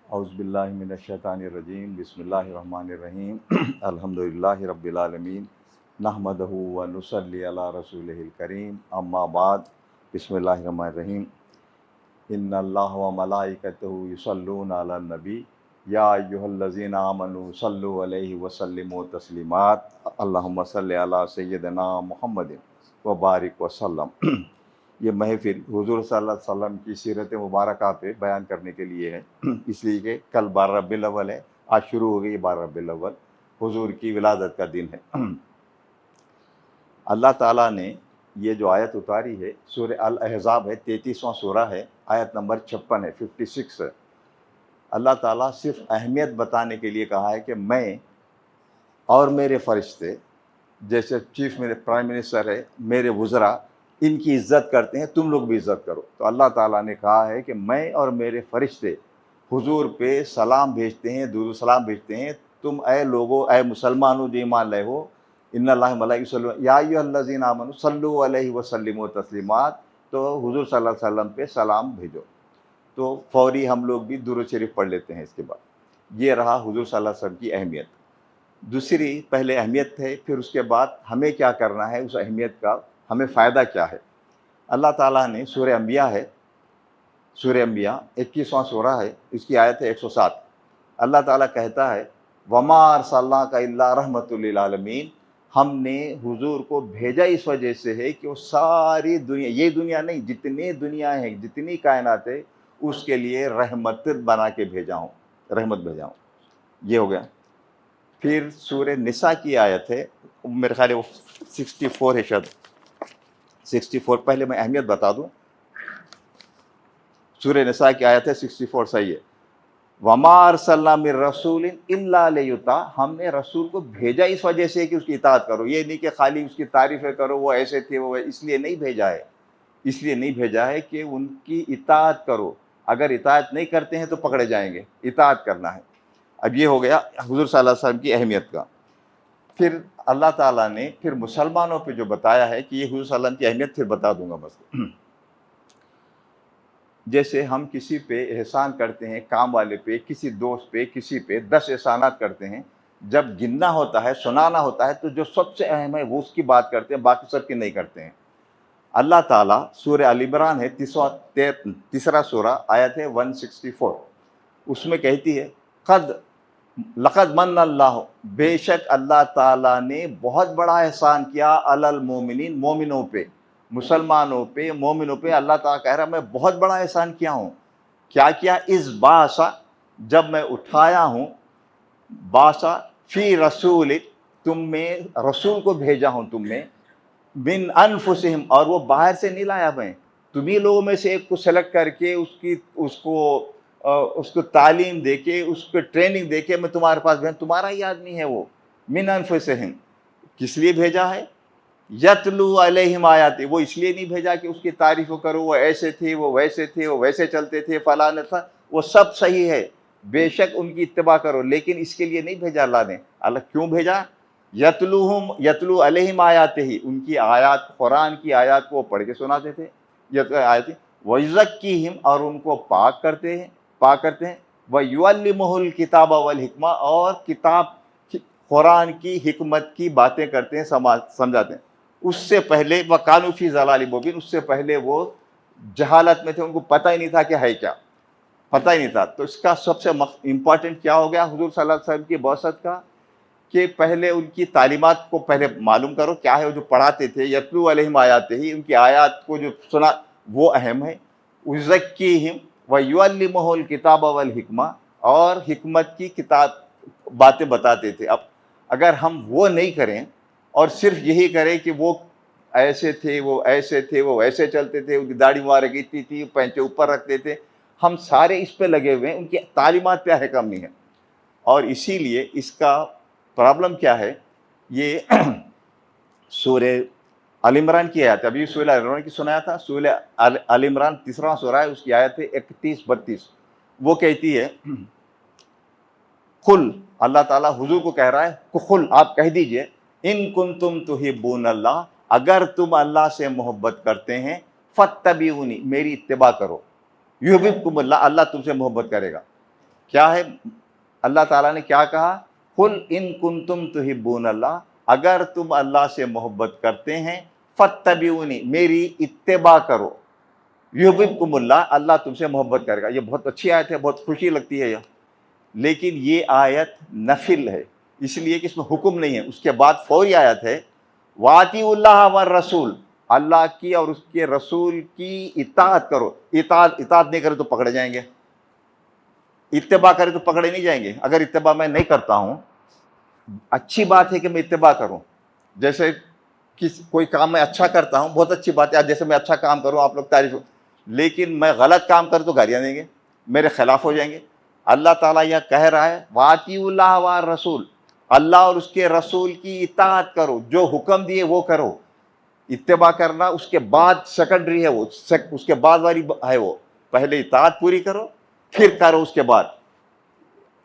اعوذ باللہ من الشیطان الرجیم بسم اللہ الرحمن الرحیم الحمدللہ رب العالمین نحمدہ و نصلی علی رسولہ الکریم اما بعد بسم اللہ الرحمن الرحیم ان اللہ و ملائکتہ یصلون علی النبی یا ایھا الذین آمنوا صلوا علیہ وسلموا تسلیمات اللہم صلی علی سیدنا محمد و بارک وسلم۔ یہ محفل حضور صلی اللہ علیہ وسلم کی سیرت مبارکہ پہ بیان کرنے کے لیے ہے، اس لیے کہ کل 12 ربیع الاول ہے، آج شروع ہو گئی 12 ربیع الاول، حضور کی ولادت کا دن ہے۔ اللہ تعالیٰ نے یہ جو آیت اتاری ہے سورہ الاحزاب ہے، 33واں سورہ ہے، آیت نمبر 56 ہے، 56 ہے۔ اللہ تعالیٰ صرف اہمیت بتانے کے لیے کہا ہے کہ میں اور میرے فرشتے، جیسے چیف میرے پرائم منسٹر ہے، میرے وزراء ان کی عزت کرتے ہیں، تم لوگ بھی عزت کرو۔ تو اللہ تعالیٰ نے کہا ہے کہ میں اور میرے فرشتے حضور پہ سلام بھیجتے ہیں، درود و سلام بھیجتے ہیں، تم اے لوگو، اے مسلمانوں جو ایمان لائے ہو، ان اللہ ملائکۃ یصلون یا ایھا الذین آمنوا صلوا علیہ وسلموا تسلیمات، تو حضور صلی اللہ علیہ وسلم پہ سلام بھیجو۔ تو فوری ہم لوگ بھی درود شریف پڑھ لیتے ہیں۔ اس کے بعد یہ رہا حضور صلی اللہ علیہ وسلم کی اہمیت۔ دوسری پہلے اہمیت ہے، پھر اس کے بعد ہمیں کیا کرنا ہے، اس اہمیت کا ہمیں فائدہ کیا ہے۔ اللہ تعالیٰ نے سورہ انبیاء ہے، سورہ انبیاء 21واں سورہ ہے، اس کی آیت ہے 107۔ اللہ تعالیٰ کہتا ہے وما ارسلناک الا رحمۃ للعالمین، ہم نے حضور کو بھیجا اس وجہ سے ہے کہ وہ ساری دنیا، یہ دنیا نہیں، جتنی دنیا ہیں، جتنی کائنات ہے، اس کے لیے رحمت بنا کے بھیجا ہوں، رحمت بھیجا ہوں۔ یہ ہو گیا۔ پھر سورہ نساء کی آیت ہے، میرے خیال ہے وہ 64 ہے شاید، 64۔ پہلے میں اہمیت بتا دوں، سورہ نساء کی آیت ہے 64، صحیح ہے۔ وما ارسلنا من رسول الا لیطاع، ہم نے رسول کو بھیجا اس وجہ سے کہ اس کی اطاعت کرو۔ یہ نہیں کہ خالی اس کی تعریفیں کرو، وہ ایسے تھے، وہ اس لیے نہیں بھیجا ہے، اس لیے نہیں بھیجا ہے کہ ان کی اطاعت کرو۔ اگر اطاعت نہیں کرتے ہیں تو پکڑے جائیں گے، اطاعت کرنا ہے۔ اب یہ ہو گیا حضور صلی اللہ علیہ وسلم کی اہمیت کا۔ پھر اللہ تعالیٰ نے پھر مسلمانوں پہ جو بتایا ہے کہ یہ حضور صلی اللہ علیہ وسلم کی اہمیت پھر بتا دوں گا بس۔ جیسے ہم کسی پہ احسان کرتے ہیں، کام والے پہ، کسی دوست پہ، کسی پہ 10 احسانات کرتے ہیں، جب گننا ہوتا ہے، سنانا ہوتا ہے، تو جو سب سے اہم ہے وہ اس کی بات کرتے ہیں، باقی سب کی نہیں کرتے ہیں۔ اللہ تعالیٰ سورہ آل عمران ہے، تیسرا سورہ، آیت ہے 164، اس میں کہتی ہے لقد من اللہ، بے شک اللہ تعالیٰ نے بہت بڑا احسان کیا علی المومنین، مومنوں پہ، مسلمانوں پہ، مومنوں پہ۔ اللہ تعالیٰ کہہ رہا میں بہت بڑا احسان کیا ہوں۔ کیا کیا؟ اذ باسا، جب میں اٹھایا ہوں، باسا فی رسول، تم میں رسول کو بھیجا ہوں، تم میں، من انفسہم، اور وہ باہر سے نہیں لایا میں، تمہیں لوگوں میں سے ایک کو سلیکٹ کر کے اس کو تعلیم دے کے، اس کو ٹریننگ دے کے میں تمہارے پاس بھیجا، تمہارا ہی آدمی ہے وہ۔ من انفسہم، کس لیے بھیجا ہے؟ یتلو علیہم آیاتی، وہ اس لیے نہیں بھیجا کہ اس کی تعریف کرو، وہ ایسے تھے، وہ ویسے تھے، وہ ویسے چلتے تھے، فلاں تھا، وہ سب صحیح ہے، بے شک ان کی اتباع کرو، لیکن اس کے لیے نہیں بھیجا اللہ نے۔ اللہ کیوں بھیجا؟ یتلو علیہم آیاتہ، ان کی آیات، قرآن کی آیات کو وہ پڑھ کے سناتے تھے، آیات، وَيُزَكِّيهِمْ، اور ان کو پاک کرتے ہیں، وَيُعَلِّمُهُ الْكِتَابَ وَالْحِكْمَةَ، اور کتاب قرآن کی حکمت کی باتیں کرتے ہیں، سمجھاتے ہیں۔ اس سے پہلے وَكَانُوا فِي ضَلَالٍ مُبِينٍ، اس سے پہلے وہ جہالت میں تھے، ان کو پتہ ہی نہیں تھا کہ ہے کیا، پتہ ہی نہیں تھا۔ تو اس کا سب سے امپورٹنٹ کیا ہو گیا حضور صلی اللہ علیہ وسلم کی بعثت کا، کہ پہلے ان کی تعلیمات کو پہلے معلوم کرو کیا ہے، وہ جو پڑھاتے تھے، یتلو علیہم آیاتہ، ان کی آیات کو جو سنا وہ اہم ہے، وَيُزَكِّيهِمْ وَيُعَلِّمُهُ الْكِتَابَ وَالْحِكْمَةَ، اور حکمت کی کتاب باتیں بتاتے تھے۔ اب اگر ہم وہ نہیں کریں اور صرف یہی کریں کہ وہ ایسے تھے، وہ ایسے تھے، وہ ویسے چلتے تھے، ان کی داڑھی مبارک اتنی تھی، پینچے اوپر رکھتے تھے، ہم سارے اس پہ لگے ہوئے ہیں، ان کی تعلیمات پہ احکام نہیں ہے۔ اور اسی لیے اس کا پرابلم کیا ہے، یہ سورہ آل عمران کی آیت، ابھی سورہ آل عمران کی سنایا تھا، سورہ آل عمران تیسرا سورہ ہے، اس کی آیت ہے 31-32، وہ کہتی ہے قل، اللہ تعالیٰ حضور کو کہہ رہا ہے قل، آپ کہہ دیجئے، ان کنتم تحبون اللہ، اگر تم اللہ سے محبت کرتے ہیں، فاتبعونی، میری اتباع کرو، یحببکم اللہ، اللہ تم سے محبت کرے گا۔ کیا ہے؟ اللہ تعالیٰ نے کیا کہا؟ قل ان کنتم تحبون اللہ، اگر تم اللہ سے محبت کرتے ہیں، فاتبعونی، میری اتباع کرو، یحببکم اللہ، اللہ تم سے محبت کرے گا۔ یہ بہت اچھی آیت ہے، بہت خوشی لگتی ہے یہ، لیکن یہ آیت نفل ہے، اس لیے کہ اس میں حکم نہیں ہے۔ اس کے بعد فوری آیت ہے وَأَطِیعُوا اللَّهَ وَالرَّسُولَ، اللہ کی اور اس کے رسول کی اطاعت کرو۔ اطاعت نہیں کرے تو پکڑے جائیں گے، اتباع کرے تو پکڑے نہیں جائیں گے۔ اگر اتباع میں نہیں کرتا ہوں، اچھی بات ہے کہ میں اتباع کروں، جیسے کوئی کام میں اچھا کرتا ہوں، بہت اچھی بات ہے، جیسے میں اچھا کام کروں آپ لوگ تعریف، لیکن میں غلط کام کروں تو گالیاں دیں گے، میرے خلاف ہو جائیں گے۔ اللہ تعالیٰ یہ کہہ رہا ہے وَأَطِیعُوا اللَّهَ وَالرَّسُولَ، اللہ اور اس کے رسول کی اطاعت کرو، جو حکم دیے وہ کرو۔ اتباع کرنا اس کے بعد سیکنڈری ہے، وہ اس کے بعد والی ہے، وہ پہلے اطاعت پوری کرو پھر کرو اس کے بعد۔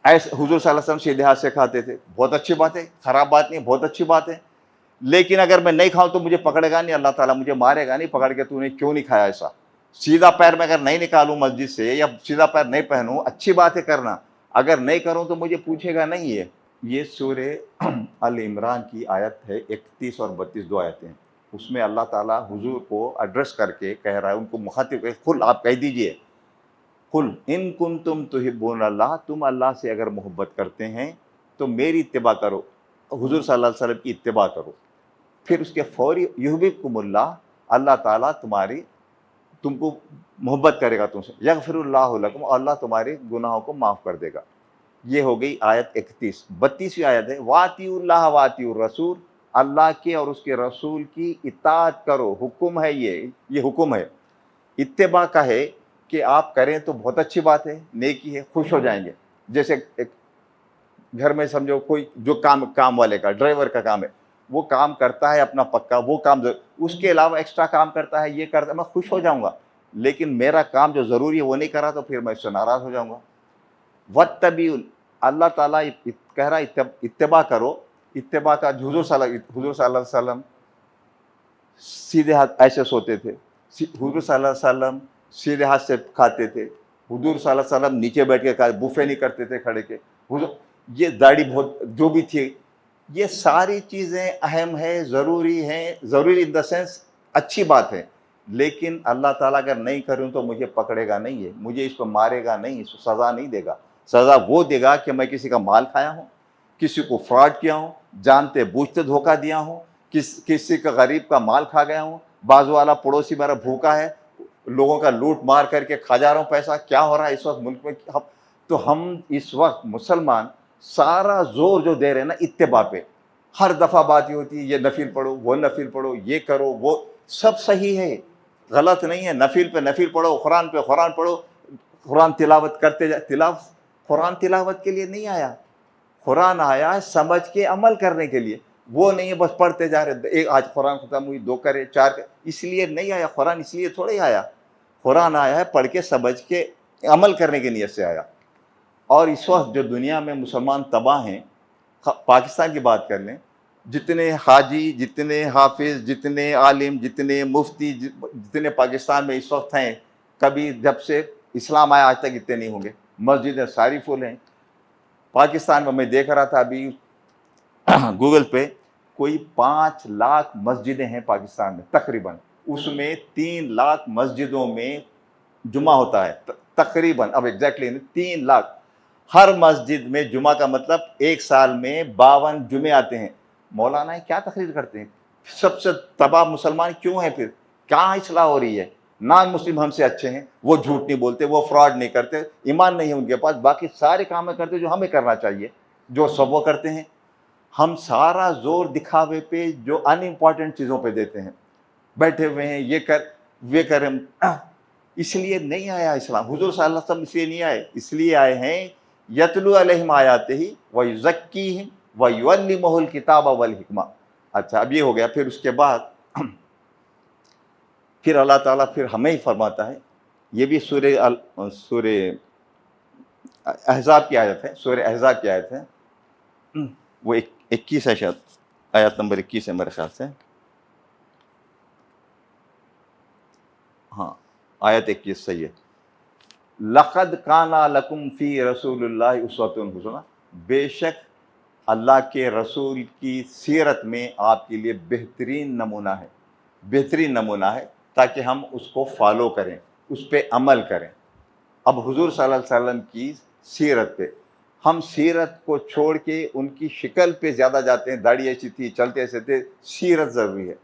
ایسے حضور صلی اللہ علیہ وسلم سیدھے ہاتھ سے کھاتے تھے، بہت اچھی بات ہے، خراب بات نہیں، بہت اچھی بات ہے، لیکن اگر میں نہیں کھاؤں تو مجھے پکڑے گا نہیں، اللہ تعالیٰ مجھے مارے گا نہیں پکڑ کے، تو نے کیوں نہیں کھایا ایسا۔ سیدھا پیر میں اگر نہیں نکالوں مسجد سے یا سیدھا پیر نہیں پہنوں، اچھی بات ہے کرنا، اگر نہیں کروں تو مجھے پوچھے گا نہیں۔ یہ سورہ ال عمران کی آیت ہے 31 اور 32، دو آیتیں ہیں۔ اس میں اللہ تعالیٰ حضور کو ایڈریس کر کے کہہ رہا ہے، ان کو مخاطب ہے، قل، آپ کہہ دیجئے، قل ان کنتم تحبون اللہ، تم اللہ سے اگر محبت کرتے ہیں تو میری اتباع کرو، حضور صلی اللہ علیہ وسلم کی اتباع کرو۔ پھر اس کے فوری یحببکم اللہ، اللہ تعالیٰ تم کو محبت کرے گا تم سے، یغفر اللہ لکم، اللہ تمہارے گناہوں کو معاف کر دے گا۔ یہ ہو گئی آیت 31۔ 32ویں آیت ہے وَأَطِیعُوا اللَّهَ وَأَطِیعُوا الرَّسُولَ، اللہ کے اور اس کے رسول کی اطاعت کرو، حکم ہے یہ حکم ہے۔ اتباع کا ہے کہ آپ کریں تو بہت اچھی بات ہے، نیکی ہے، خوش ہو جائیں گے۔ جیسے ایک گھر میں سمجھو کوئی جو کام والے کا، ڈرائیور کا کام ہے، وہ کام کرتا ہے اپنا پکا، وہ کام اس کے علاوہ ایکسٹرا کام کرتا ہے، یہ کرتا ہے، میں خوش ہو جاؤں گا، لیکن میرا کام جو ضروری ہے وہ نہیں کرا تو پھر میں اس سے ناراض ہو جاؤں گا۔ وَاتَّبِعُوا، اللہ تعالیٰ کہہ رہا ہے اتباع کرو۔ اتباع کا حضور صلی اللہ علیہ وسلم سیدھے ہاتھ ایسے سوتے تھے، حضور صلی اللہ علیہ وسلم سیدھے ہاتھ سے کھاتے تھے، حضور صلی اللہ علیہ وسلم نیچے بیٹھ کے کھاتے، بوفے نہیں کرتے تھے کھڑے کے، یہ داڑھی بہت جو بھی تھی، یہ ساری چیزیں اہم ہے، ضروری ہیں، ضروری ان دا سینس اچھی بات ہے، لیکن اللہ تعالیٰ اگر نہیں کروں تو مجھے پکڑے گا نہیں ہے، مجھے اس کو مارے گا نہیں، اس کو سزا نہیں دے گا۔ سزا وہ دے گا کہ میں کسی کا مال کھایا ہوں، کسی کو فراڈ کیا ہوں، جانتے بوجھتے دھوکہ دیا ہوں، کسی کا غریب کا مال کھا گیا ہوں، بازو والا پڑوسی میرا بھوکا ہے، لوگوں کا لوٹ مار کر کے کھا جا رہا ہوں پیسہ۔ کیا ہو رہا ہے اس وقت ملک میں؟ تو ہم اس وقت مسلمان سارا زور جو دے رہے ہیں نا اتباع پہ، ہر دفعہ بات یہ ہوتی ہے یہ نفل پڑھو، وہ نفل پڑھو، یہ کرو، وہ سب صحیح ہے، غلط نہیں ہے، نفل پہ نفل پڑھو، قرآن پہ قرآن پڑھو، قرآن تلاوت کرتے قرآن تلاوت کے لیے نہیں آیا، قرآن آیا ہے سمجھ کے عمل کرنے کے لیے، وہ نہیں ہے بس پڑھتے جا رہے، ایک آج قرآن ختم ہوئی، 2 کرے 4 کرے، اس لیے نہیں آیا قرآن، اس لیے تھوڑے ہی آیا، قرآن آیا ہے پڑھ کے سمجھ کے عمل کرنے کی نیت سے آیا۔ اور اس وقت جو دنیا میں مسلمان تباہ ہیں، پاکستان کی بات کر لیں، جتنے حاجی، جتنے حافظ، جتنے عالم، جتنے مفتی، جتنے پاکستان میں اس وقت ہیں، کبھی جب سے اسلام آیا آج تک اتنے نہیں ہوں گے۔ مسجدیں ساری فل ہیں پاکستان میں دیکھ رہا تھا ابھی گوگل پہ، کوئی 5 لاکھ مسجدیں ہیں پاکستان میں تقریباً، اس میں 3 لاکھ مسجدوں میں جمعہ ہوتا ہے تقریباً، اب ایگزیکٹلی 3 لاکھ، ہر مسجد میں جمعہ کا مطلب 1 سال میں 52 جمعے آتے ہیں۔ مولانا کیا تقریر کرتے ہیں؟ سب سے تباہ مسلمان کیوں ہیں پھر؟ کہاں اصلاح ہو رہی ہے؟ نان مسلم ہم سے اچھے ہیں، وہ جھوٹ نہیں بولتے، وہ فراڈ نہیں کرتے، ایمان نہیں ہے ان کے پاس، باقی سارے کام کرتے جو ہمیں کرنا چاہیے، جو سب وہ کرتے ہیں۔ ہم سارا زور دکھاوے پہ، جو ان امپورٹنٹ چیزوں پہ دیتے ہیں، بیٹھے ہوئے ہیں، یہ کر وہ کریں، اس لیے نہیں آیا اسلام۔ حضور صلی اللہ علیہ وسلم اس لیے نہیں آئے، اس لیے آئے ہیں یتلو علیہم آیاتہ ویزکیہم ویعلمہ الکتاب والحکمہ۔ اچھا اب یہ ہو گیا، پھر اس کے بعد پھر اللہ تعالیٰ پھر ہمیں ہی فرماتا ہے، یہ بھی سورہ احزاب کی آیت ہے، سورہ احزاب کی آیت ہے، وہ 21 ہے شاید، آیت نمبر 21 ہے میرے خیال سے، ہاں آیت 21 صحیح ہے۔ لقد کان لکم فی رسول اللہ اسوۃ حسنہ، بے شک اللہ کے رسول کی سیرت میں آپ کے لیے بہترین نمونہ ہے، بہترین نمونہ ہے، تاکہ ہم اس کو فالو کریں، اس پہ عمل کریں۔ اب حضور صلی اللہ علیہ وسلم کی سیرت پہ ہم سیرت کو چھوڑ کے ان کی شکل پہ زیادہ جاتے ہیں، داڑھی ایسی تھی، چلتے ایسے تھے۔ سیرت ضروری ہے۔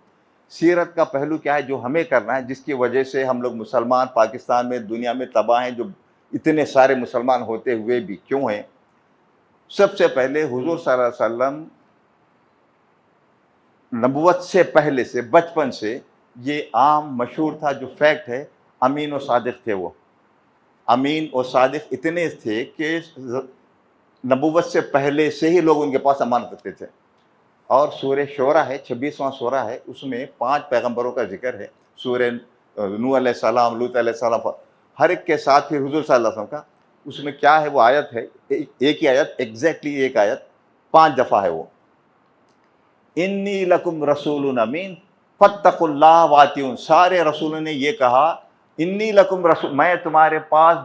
سیرت کا پہلو کیا ہے جو ہمیں کرنا ہے، جس کی وجہ سے ہم لوگ مسلمان پاکستان میں دنیا میں تباہ ہیں، جو اتنے سارے مسلمان ہوتے ہوئے بھی کیوں ہیں؟ سب سے پہلے حضور صلی اللہ علیہ وسلم نبوت سے پہلے سے بچپن سے یہ عام مشہور تھا، جو فیکٹ ہے، امین و صادق تھے۔ وہ امین اور صادق اتنے تھے کہ نبوت سے پہلے سے ہی لوگ ان کے پاس امانت رکھتے تھے۔ اور سورہ شعراء ہے، 26واں سورہ ہے، اس میں 5 پیغمبروں کا ذکر ہے۔ سورہ نوح علیہ السلام، لوط علیہ السلام، ہر ایک کے ساتھ پھر حضور صلی اللہ علیہ وسلم کا۔ اس میں کیا ہے، وہ آیت ہے، ایک ہی آیت، ایگزیکٹلی ایک آیت 5 دفعہ ہے وہ، انی لکم رسول امین فاتقوا اللہ واتیون۔ سارے رسولوں نے یہ کہا، انی لکم رسول، میں تمہارے پاس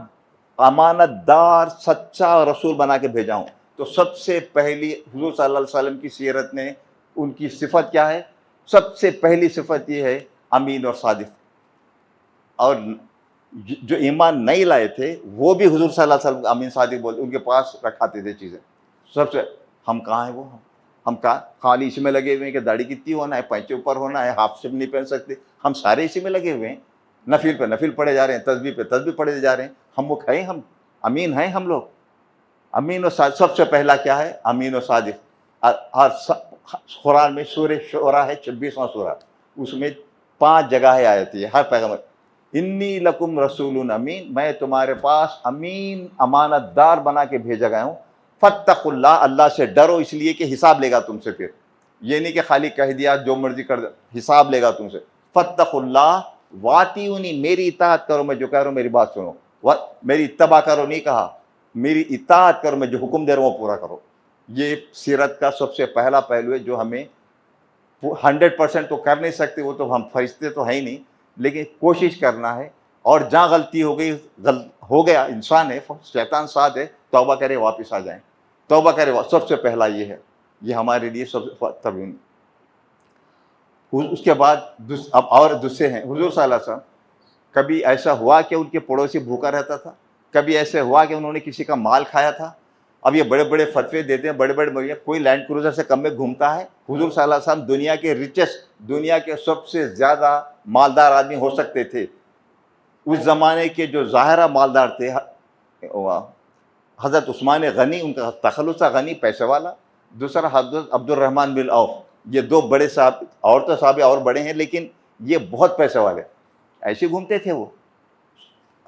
امانت دار سچا رسول بنا کے بھیجا ہوں۔ تو سب سے پہلی حضور صلی اللہ علیہ وسلم کی سیرت میں ان کی صفت کیا ہے؟ سب سے پہلی صفت یہ ہے امین اور صادق۔ اور جو ایمان نہیں لائے تھے وہ بھی حضور صلی اللہ علیہ وسلم امین صادق بولتے، ان کے پاس رکھاتے تھے چیزیں۔ سب سے ہم کہاں ہیں وہ؟ ہم کہاں خالی اسی میں لگے ہوئے ہیں کہ داڑھی کتنی ہونا ہے، پینچے اوپر ہونا ہے، ہاف شرٹ نہیں پہن سکتے، ہم سارے اسی میں لگے ہوئے ہیں، نفل پہ نفل پڑھے جا رہے ہیں، تسبیح پہ تسبیح پڑھے جا رہے ہیں۔ ہم وہ کہیں ہم امین ہیں؟ ہم لوگ امین و صادق۔ سب سے پہلا کیا ہے؟ امین و صادق۔ اور قرآن میں سورہ شعراء ہے، 26واں سورہ، اس میں 5 جگہ ہے آیت ہے، ہر پیغمبر، انی لکم رسول امین، میں تمہارے پاس امین امانت دار بنا کے بھیجا گیا ہوں، فاتقوا اللہ، اللہ سے ڈرو، اس لیے کہ حساب لے گا تم سے۔ پھر یہ نہیں کہ خالی کہہ دیا جو مرضی کر دو، حساب لے گا تم سے۔ فاتقوا اللہ واتیونی، میری اطاعت کرو، میں جو کہہ رہا ہوں میری بات سنو، میری اتباع کرو نہیں کہا، میری اطاعت کرو، میں جو حکم دے رہا ہوں وہ پورا کرو۔ یہ سیرت کا سب سے پہلا پہلو ہے جو ہمیں 100% تو کر نہیں سکتے، وہ تو ہم فرشتے تو ہیں ہی نہیں، لیکن کوشش کرنا ہے۔ اور جہاں غلطی ہو گئی، ہو گیا، انسان ہے، شیطان ساتھ ہے، توبہ کرے واپس آ جائیں، توبہ کرے۔ سب سے پہلا یہ ہے، یہ ہمارے لیے سب سے تبین۔ اس کے بعد اب اور دوسرے ہیں، حضور صلی اللہ علیہ وسلم کبھی ایسا ہوا کہ ان کے پڑوسی بھوکا رہتا تھا؟ کبھی ایسے ہوا کہ انہوں نے کسی کا مال کھایا تھا؟ اب یہ بڑے بڑے فتوے دیتے ہیں، بڑے بڑے، کوئی لینڈ کروزر سے کم میں گھومتا ہے؟ حضور صلی اللہ علیہ وسلم دنیا کے ریچسٹ، دنیا کے سب سے زیادہ مالدار آدمی ہو سکتے تھے۔ اس زمانے کے جو ظاہرہ مالدار تھے، حضرت عثمان غنی، ان کا تخلص غنی، پیسے والا، دوسرا حضرت عبد الرحمن بن عوف، یہ 2 بڑے صاحب، اور تو صحابہ اور بڑے ہیں لیکن یہ بہت پیسے والے، ایسے گھومتے تھے، وہ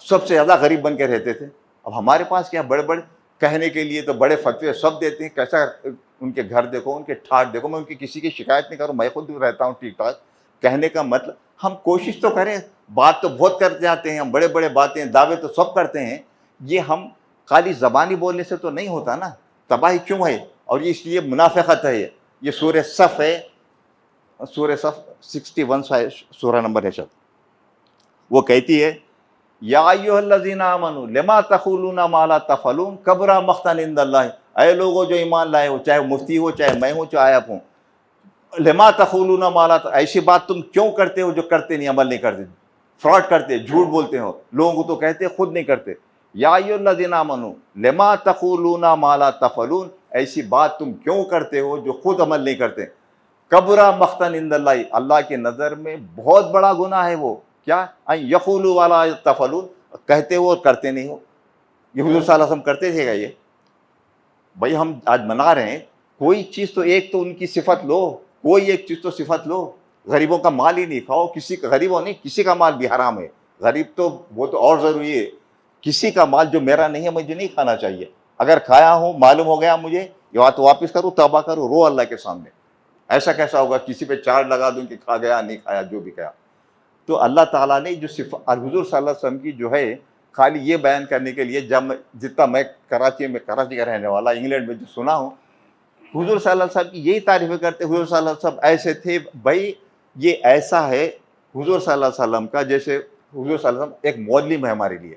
سب سے زیادہ غریب بن کے رہتے تھے۔ اب ہمارے پاس کیا بڑے بڑے کہنے کے لیے تو بڑے فتوے سب دیتے ہیں، کیسا ان کے گھر دیکھو، ان کے ٹھاٹ دیکھو۔ میں ان کی کسی کی شکایت نہیں کروں، میں خود رہتا ہوں ٹھیک ٹھاک۔ کہنے کا مطلب ہم کوشش تو کریں، بات تو بہت کرتے جاتے ہیں ہم، بڑے بڑے باتیں، دعوے تو سب کرتے ہیں، یہ ہم خالی زبانی بولنے سے تو نہیں ہوتا نا۔ تباہی کیوں ہے؟ اور یہ اس لیے منافقت ہے۔ یہ سورہ صف ہے، سورہ صف 61 سورہ نمبر ہے شاید، وہ کہتی ہے، یا ایھا الذین آمنوا لما تقولون ما لا تفعلون کبر مقتا عند اللہ، اے لوگوں جو ایمان لائے ہو، چاہے مفتی ہو، چاہے میں ہوں، چاہے آپ ہوں، لما تقولون ما لا، ایسی بات تم کیوں کرتے ہو جو کرتے نہیں، عمل نہیں کرتے، فراڈ کرتے، جھوٹ بولتے ہو، لوگوں کو تو کہتے خود نہیں کرتے۔ یا ایھا الذین آمنوا لما تقولون ما لا تفعلون، ایسی بات تم کیوں کرتے ہو جو خود عمل نہیں کرتے۔ کبر مقتا عند اللہ، اللہ کی نظر میں بہت بڑا گناہ ہے وہ، کیا؟ ان یقولوا ولا تفعلون، کہتے ہو اور کرتے نہیں ہو۔ یہ حضور صلی اللہ علیہ وسلم کرتے تھے گا؟ یہ بھائی ہم آج منا رہے ہیں، کوئی چیز تو ایک تو ان کی صفت لو، کوئی ایک چیز تو صفت لو۔ غریبوں کا مال ہی نہیں کھاؤ، کسی کا غریب ہو نہیں، کسی کا مال بھی حرام ہے، غریب تو وہ تو اور ضروری ہے، کسی کا مال جو میرا نہیں ہے مجھے نہیں کھانا چاہیے، اگر کھایا ہوں معلوم ہو گیا مجھے، یا تو واپس کرو، توبہ کرو، رو اللہ کے سامنے۔ ایسا کیسا ہوگا کسی پہ چارج لگا دوں کہ کھا گیا نہیں کھایا، جو بھی کھایا۔ تو اللہ تعالیٰ نے جو صفات حضور صلی اللہ علیہ وسلم کی جو ہے، خالی یہ بیان کرنے کے لیے، جب جتنا میں کراچی کا رہنے والا، انگلینڈ میں جو سنا ہوں، حضور صلی اللہ علیہ وسلم کی یہی تعریفیں کرتے، حضور صلی اللہ علیہ وسلم ایسے تھے۔ بھائی یہ ایسا ہے حضور صلی اللہ علیہ وسلم کا، جیسے حضور صلی اللہ علیہ وسلم ایک معلم ہے ہمارے لیے،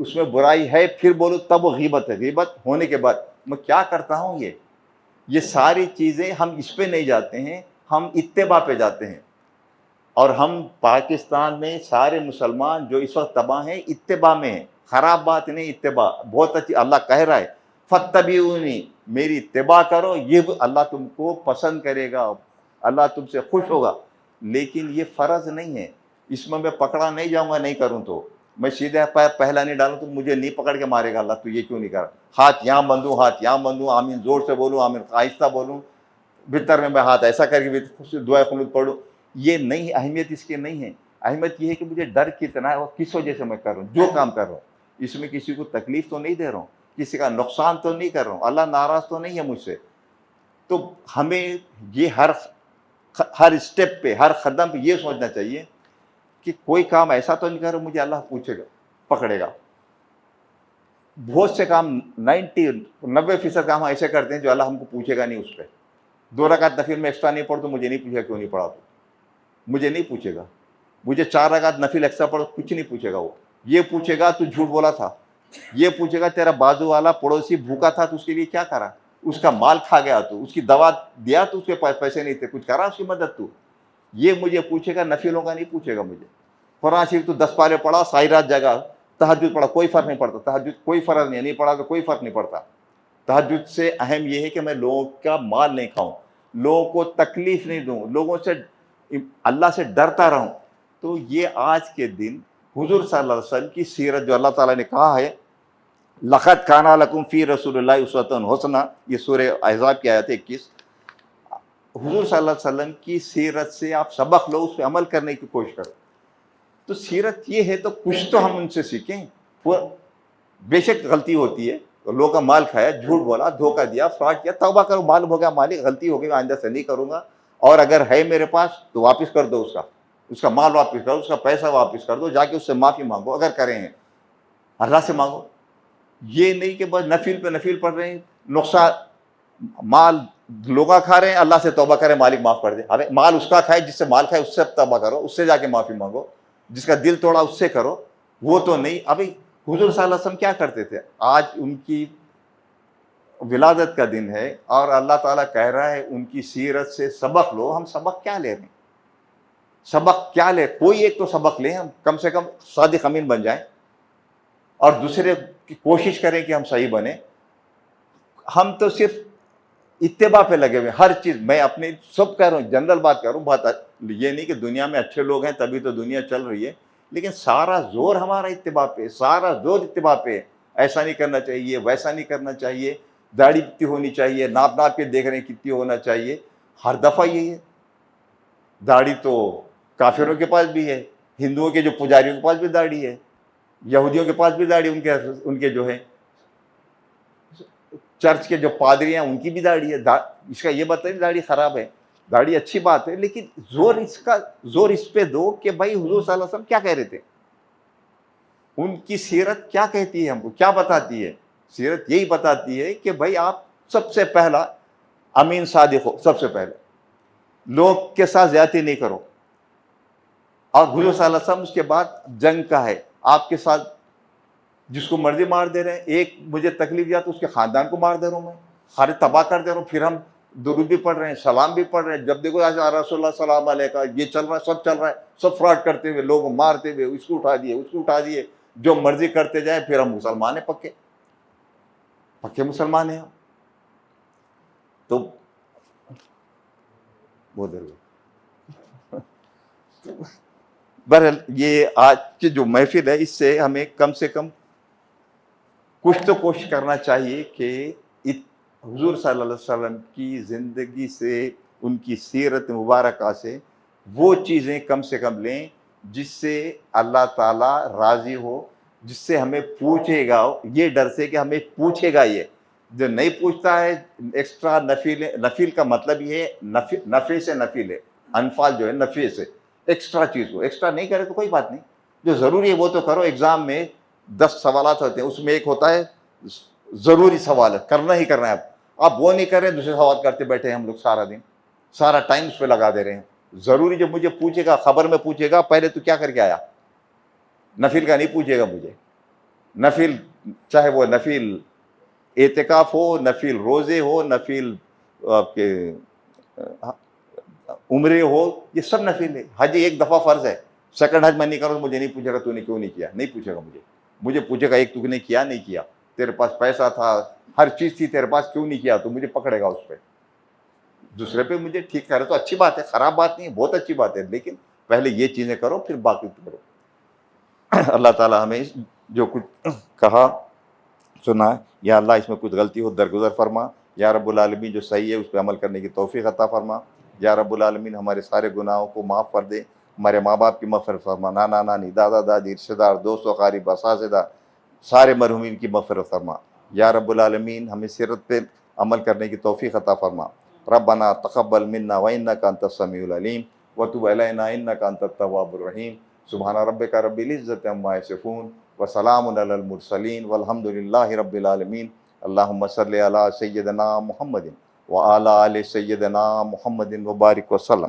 اس میں برائی ہے پھر بولو تب وہ غیبت ہے. غیبت ہونے کے بعد میں کیا کرتا ہوں یہ ساری چیزیں ہم اس پہ نہیں جاتے ہیں, ہم اتباع پہ جاتے ہیں. اور ہم پاکستان میں سارے مسلمان جو اس وقت تباہ ہیں اتباع میں ہیں. خراب بات نہیں, اتباع بہت اچھی. اللہ کہہ رہا ہے فاتبعونی, میری اتباع کرو, یہ اللہ تم کو پسند کرے گا, اللہ تم سے خوش ہوگا. لیکن یہ فرض نہیں ہے, اس میں پکڑا نہیں جاؤں گا نہیں کروں تو. میں سیدھا پیر پہلا نہیں ڈالوں تو مجھے نہیں پکڑ کے مارے گا اللہ, تو یہ کیوں نہیں کر. ہاتھ یہاں بندوں, ہاتھ یہاں بندوں, آمین زور سے بولوں, آمین آہستہ بولوں, بھتر میں ہاتھ ایسا کر کے دعائے خلود پڑھوں, یہ نہیں. اہمیت اس کی نہیں ہے. اہمیت یہ ہے کہ مجھے ڈر کتنا ہے اور کس وجہ سے میں کر رہا ہوں جو کام کر رہا ہوں. اس میں کسی کو تکلیف تو نہیں دے رہا ہوں, کسی کا نقصان تو نہیں کر رہا ہوں, اللہ ناراض تو نہیں ہے مجھ سے. تو ہمیں یہ ہر اسٹیپ پہ, ہر قدم پہ یہ سوچنا چاہیے کہ کوئی کام ایسا تو نہیں کر رہا مجھے اللہ پوچھے گا, پکڑے گا. بہت سے کام 90% کام ایسے کرتے ہیں جو اللہ ہم کو پوچھے گا نہیں اس پہ. 2 رکعت نفل میں ایکسٹرا نہیں پڑھ تو مجھے نہیں پوچھے گا کیوں نہیں پڑھا, تو مجھے نہیں پوچھے گا. مجھے 4 رکعت نفل ایکسٹرا پڑھو, کچھ نہیں پوچھے گا. وہ یہ پوچھے گا تو جھوٹ بولا تھا, یہ پوچھے گا تیرا بازو والا پڑوسی بھوکا تھا تو اس کے لیے کیا کرا, اس کا مال کھا گیا تو اس کی دوا دیا تو اس کے پاس پیسے نہیں تھے, کچھ کرا اس کی مدد تو. یہ مجھے پوچھے گا, نفلوں کا نہیں پوچھے گا مجھے. قرآن شریف تو 10 پارے پڑھا, ساری رات جگہ, تہجد پڑھا, کوئی فرق نہیں پڑتا. تہجد کوئی فرض نہیں پڑھا تو کوئی فرق نہیں پڑتا. تہجد سے اہم یہ ہے کہ میں لوگوں کا مال نہیں کھاؤں, لوگوں کو تکلیف نہیں دوں, لوگوں سے اللہ سے ڈرتا رہوں. تو یہ آج کے دن حضور صلی اللہ علیہ وسلم کی سیرت جو اللہ تعالیٰ نے کہا ہے لقد کان لکم فی رسول اللہ اسوۃ حسنہ, یہ سورہ احزاب کی آیت 21. حضور صلی اللہ علیہ وسلم کی سیرت سے آپ سبق لو, اس پہ عمل کرنے کی کوشش کرو. تو سیرت یہ ہے تو کچھ تو ہم ان سے سیکھیں. بے شک غلطی ہوتی ہے, لوگوں کا مال کھایا, جھوٹ بولا, دھوکہ دیا, فراڈ کیا, توبہ کرو, معلوم ہو گیا مالک غلطی ہو گئی, آئندہ سے نہیں کروں گا. اور اگر ہے میرے پاس تو واپس کر دو, اس کا مال واپس کر دو, اس کا پیسہ واپس کر دو, جا کے اس سے معافی مانگو. اگر کریں ہیں اللہ سے مانگو. یہ نہیں کہ بس نفل پہ نفل پڑھ رہے ہیں, نقصان مال لوگا کھا رہے ہیں, اللہ سے توبہ کریں مالک معاف کر دے. ارے مال اس کا کھائے, جس سے مال کھائے اس سے توبہ کرو, اس سے جا کے معافی مانگو. جس کا دل توڑا اس سے کرو, وہ تو نہیں. ابھی حضور صلی اللہ علیہ وسلم کیا کرتے تھے, آج ان کی ولادت کا دن ہے اور اللہ تعالیٰ کہہ رہا ہے ان کی سیرت سے سبق لو. ہم سبق کیا لے رہے ہیں, سبق کیا لے, کوئی ایک تو سبق لیں, ہم کم سے کم صادق امین بن جائیں اور دوسرے کی کوشش کریں کہ ہم صحیح بنیں. ہم تو صرف اتباع پہ لگے ہوئے ہر چیز. میں اپنی سب کہہ رہا ہوں, جنرل بات کر رہا ہوں, بات یہ نہیں کہ دنیا میں اچھے لوگ ہیں تبھی تو دنیا چل رہی ہے, لیکن سارا زور ہمارا اتباع پہ, سارا زور اتباع پہ. ایسا نہیں کرنا چاہیے, ویسا نہیں کرنا چاہیے, داڑھی کتنی ہونی چاہیے, ناپ کے دیکھ رہے ہیں کتنی ہونا چاہیے. ہر دفعہ یہی ہے. داڑھی تو کافروں کے پاس بھی ہے, ہندوؤں کے جو پجاریوں کے پاس بھی داڑھی ہے, یہودیوں کے پاس بھی داڑھی, ان کے جو ہے چرچ کے جو پادری ہیں ان کی بھی داڑھی ہے. اس کا یہ بتائیے داڑھی خراب ہے, داڑھی اچھی بات ہے, لیکن زور اس پہ دو کہ بھائی حضور صلی اللہ علیہ وسلم کیا کہہ رہے تھے, ان کی سیرت کیا کہتی ہے, ہم کو کیا بتاتی ہے. سیرت یہی بتاتی ہے کہ بھائی آپ سب سے پہلا امین صادق ہو, سب سے پہلے لوگ کے ساتھ زیادتی نہیں کرو. اور حضور صلی اللہ علیہ وسلم اس کے بعد جنگ کا ہے, آپ کے ساتھ جس کو مرضی مار دے رہے ہیں. ایک مجھے تکلیف دیا تو اس کے خاندان کو مار دے رہا ہوں میں, سارے تباہ کر دے رہا ہوں. پھر ہم درود بھی پڑھ رہے ہیں, سلام بھی پڑھ رہے ہیں, جب دیکھو رسول اللہ سلام علیہ کا یہ چل رہا ہے, سب چل رہا ہے, سب فراڈ کرتے ہوئے, لوگ مارتے ہوئے, اس کو اٹھا دیے, اس کو اٹھا دیے, جو مرضی کرتے جائیں. پھر ہم مسلمان ہیں, پکے مسلمان ہیں ہم. تو بہت بہرحال یہ آج کی جو محفل ہے, اس سے ہمیں کم سے کم کچھ تو کوشش کرنا چاہیے کہ حضور صلی اللہ علیہ وسلم کی زندگی سے, ان کی سیرت مبارکہ سے وہ چیزیں کم سے کم لیں جس سے اللہ تعالیٰ راضی ہو, جس سے ہمیں پوچھے گا, یہ ڈر سے کہ ہمیں پوچھے گا. یہ جو نہیں پوچھتا ہے ایکسٹرا نفل کا مطلب یہ ہے نفع سے نفل ہے, انفال جو ہے نفع سے, ایکسٹرا چیز کو ایکسٹرا نہیں کرے تو کوئی بات نہیں, جو ضروری ہے وہ تو کرو. ایگزام میں 10 سوالات ہوتے ہیں, اس میں ایک ہوتا ہے ضروری سوال ہے, کرنا ہی کرنا ہے. آپ وہ نہیں کر رہے, دوسرے سوال کرتے بیٹھے ہیں ہم لوگ سارا دن, سارا ٹائم اس پہ لگا دے رہے ہیں. ضروری جب مجھے پوچھے گا, خبر میں پوچھے گا, پہلے تو کیا کر کے آیا, نفل کا نہیں پوچھے گا مجھے. نفل، چاہے وہ نفل اعتکاف ہو، نفل روزے ہو، نفل آپ کے عمرے ہو، یہ سب نفل ہے. حج ایک دفعہ فرض ہے. سیکنڈ حج میں نہیں کروں تو مجھے نہیں پوچھے گا تو نے کیوں نہیں کیا، نہیں پوچھے گا مجھے پوچھے گا ایک تو نے کیا نہیں کیا، تیرے پاس پیسہ تھا، ہر چیز تھی تیرے پاس، کیوں نہیں کیا، تو مجھے پکڑے گا اس پہ. دوسرے پہ مجھے ٹھیک کہہ رہے تو اچھی بات ہے، خراب بات نہیں ہے، بہت اچھی بات ہے، لیکن پہلے یہ چیزیں کرو پھر باقی کرو. اللہ تعالیٰ ہمیں جو کچھ کہا سنا، یا اللہ اس میں کچھ غلطی ہو درگزر فرما. یا رب العالمین جو صحیح ہے اس پہ عمل کرنے کی توفیق عطا فرما. یا رب العالمین ہمارے سارے گناہوں کو معاف کر دے. ہمارے ماں باپ کی مغفرت فرما، نانا نانی، دادا دادی، رشتہ دار، دوست و قریب، اساتذہ، سارے مرحومین کی مغفرت فرما. یا رب العالمین ہمیں سیرت پہ عمل کرنے کی توفیق عطا فرما. ربنا تقبل منا وانک انت السمیع العلیم وتب علینا انک انت التواب الرحیم. سبحان ربک رب العزۃ عما یصفون وسلام علی المرسلین والحمد للہ رب العالمین. اللہم صلی علی سیدنا محمد وعلی آل سیدنا محمد وبارک وسلم.